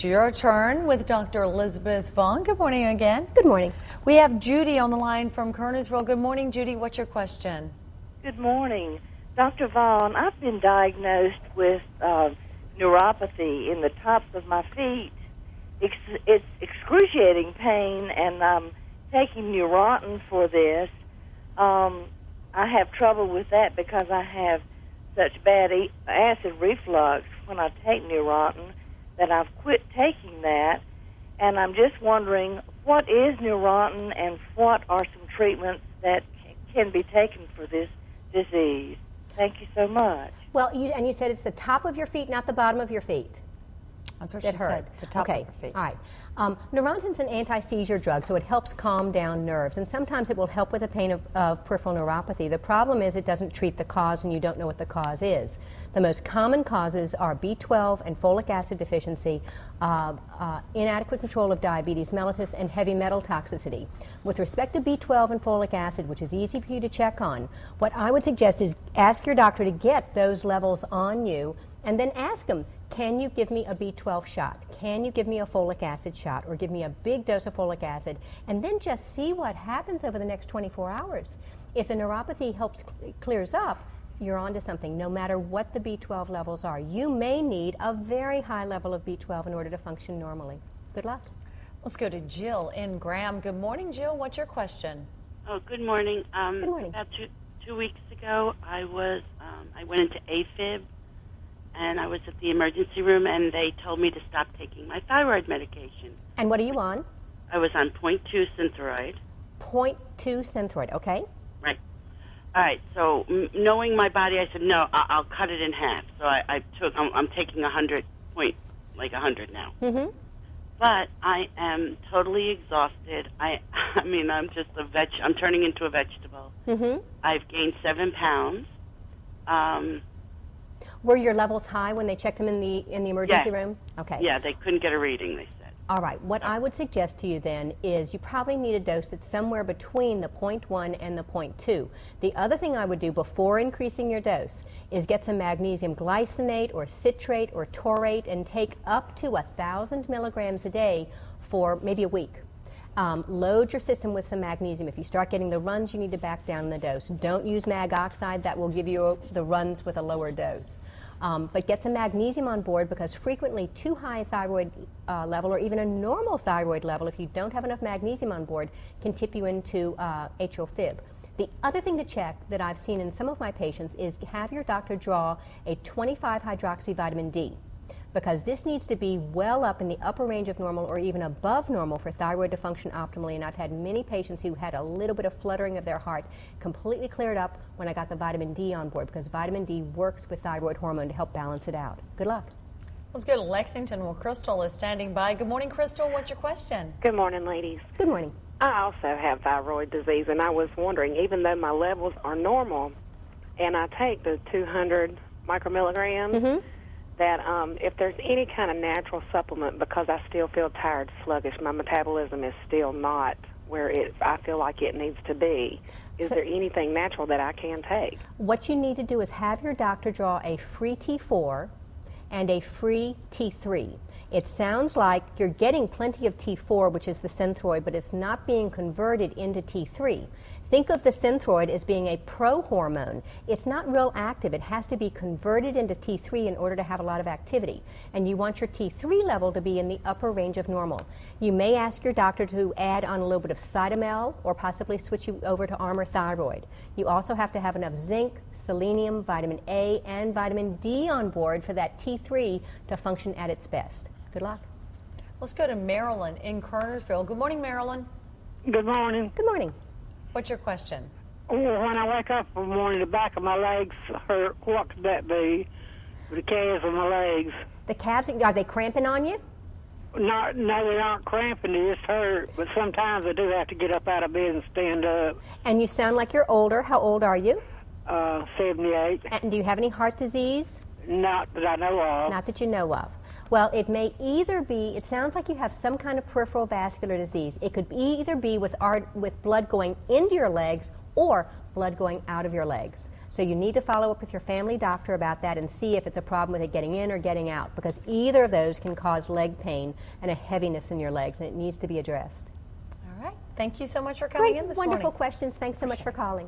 your turn with Dr. Elizabeth Vaughan. Good morning again. Good morning. We have Judy on the line from Kernersville. Good morning, Judy. What's your question? Good morning. Dr. Vaughan, I've been diagnosed with neuropathy in the tops of my feet. It's excruciating pain, and I'm taking Neurontin for this. I have trouble with that because I have such bad acid reflux when I take Neurontin that I've quit taking that. And I'm just wondering, what is Neurontin and what are some treatments that can be taken for this disease? Thank you so much. Well, you said it's the top of your feet, not the bottom of your feet. That's what she said, the top of her feet. All right. Neurontin's an anti-seizure drug, so it helps calm down nerves, and sometimes it will help with the pain of peripheral neuropathy. The problem is it doesn't treat the cause, and you don't know what the cause is. The most common causes are B12 and folic acid deficiency, inadequate control of diabetes mellitus, and heavy metal toxicity. With respect to B12 and folic acid, which is easy for you to check on, what I would suggest is ask your doctor to get those levels on you, and then ask them, can you give me a B12 shot? Can you give me a folic acid shot? Or give me a big dose of folic acid? And then just see what happens over the next 24 hours. If the neuropathy clears up, you're onto something, no matter what the B12 levels are. You may need a very high level of B12 in order to function normally. Good luck. Let's go to Jill in Graham. Good morning, Jill. What's your question? Oh, good morning. Good morning. About two weeks ago, I went into AFib, and I was at the emergency room, and they told me to stop taking my thyroid medication. And what are you on? I was on 0.2 Synthroid. 0.2 Synthroid, okay. Right. All right, so knowing my body, I said, no, I'll cut it in half. So I'm taking 100 now. Mm-hmm. But I am totally exhausted. I mean, I'm just I'm turning into a vegetable. Mm-hmm. I've gained 7 pounds. Were your levels high when they checked them in the emergency room? Okay. Yeah, they couldn't get a reading, they said. All right. What I would suggest to you then is you probably need a dose that's somewhere between the 0.1 and the 0.2. The other thing I would do before increasing your dose is get some magnesium glycinate or citrate or taurate and take up to 1,000 milligrams a day for maybe a week. Load your system with some magnesium. If you start getting the runs, you need to back down the dose. Don't use mag oxide. That will give you the runs with a lower dose. But get some magnesium on board, because frequently too high a thyroid level, or even a normal thyroid level, if you don't have enough magnesium on board, can tip you into atrial fib. The other thing to check that I've seen in some of my patients is have your doctor draw a 25-hydroxy vitamin D, because this needs to be well up in the upper range of normal or even above normal for thyroid to function optimally. And I've had many patients who had a little bit of fluttering of their heart completely cleared up when I got the vitamin D on board, because vitamin D works with thyroid hormone to help balance it out. Good luck. Let's go to Lexington, where Crystal is standing by. Good morning, Crystal. What's your question? Good morning, ladies. Good morning. I also have thyroid disease, and I was wondering, even though my levels are normal and I take the 200 micromilligrams, that if there's any kind of natural supplement, because I still feel tired, sluggish, my metabolism is still not where I feel like it needs to be. Is there anything natural that I can take? What you need to do is have your doctor draw a free T4 and a free T3. It sounds like you're getting plenty of T4, which is the Synthroid, but it's not being converted into T3. Think of the Synthroid as being a pro-hormone. It's not real active. It has to be converted into T3 in order to have a lot of activity. And you want your T3 level to be in the upper range of normal. You may ask your doctor to add on a little bit of Cytomel or possibly switch you over to Armour Thyroid. You also have to have enough zinc, selenium, vitamin A, and vitamin D on board for that T3 to function at its best. Good luck. Let's go to Marilyn in Kernersville. Good morning, Marilyn. Good morning. Good morning. What's your question? Well, when I wake up in the morning, the back of my legs hurt. What could that be? The calves of my legs. The calves, are they cramping on you? No, they aren't cramping. They just hurt. But sometimes I do have to get up out of bed and stand up. And you sound like you're older. How old are you? 78. And do you have any heart disease? Not that I know of. Not that you know of. Well, it may either be, it sounds like you have some kind of peripheral vascular disease. It could either be with blood going into your legs or blood going out of your legs. So you need to follow up with your family doctor about that and see if it's a problem with it getting in or getting out, because either of those can cause leg pain and a heaviness in your legs, and it needs to be addressed. All right. Thank you so much for coming in this morning. Wonderful questions. Thanks so much for calling.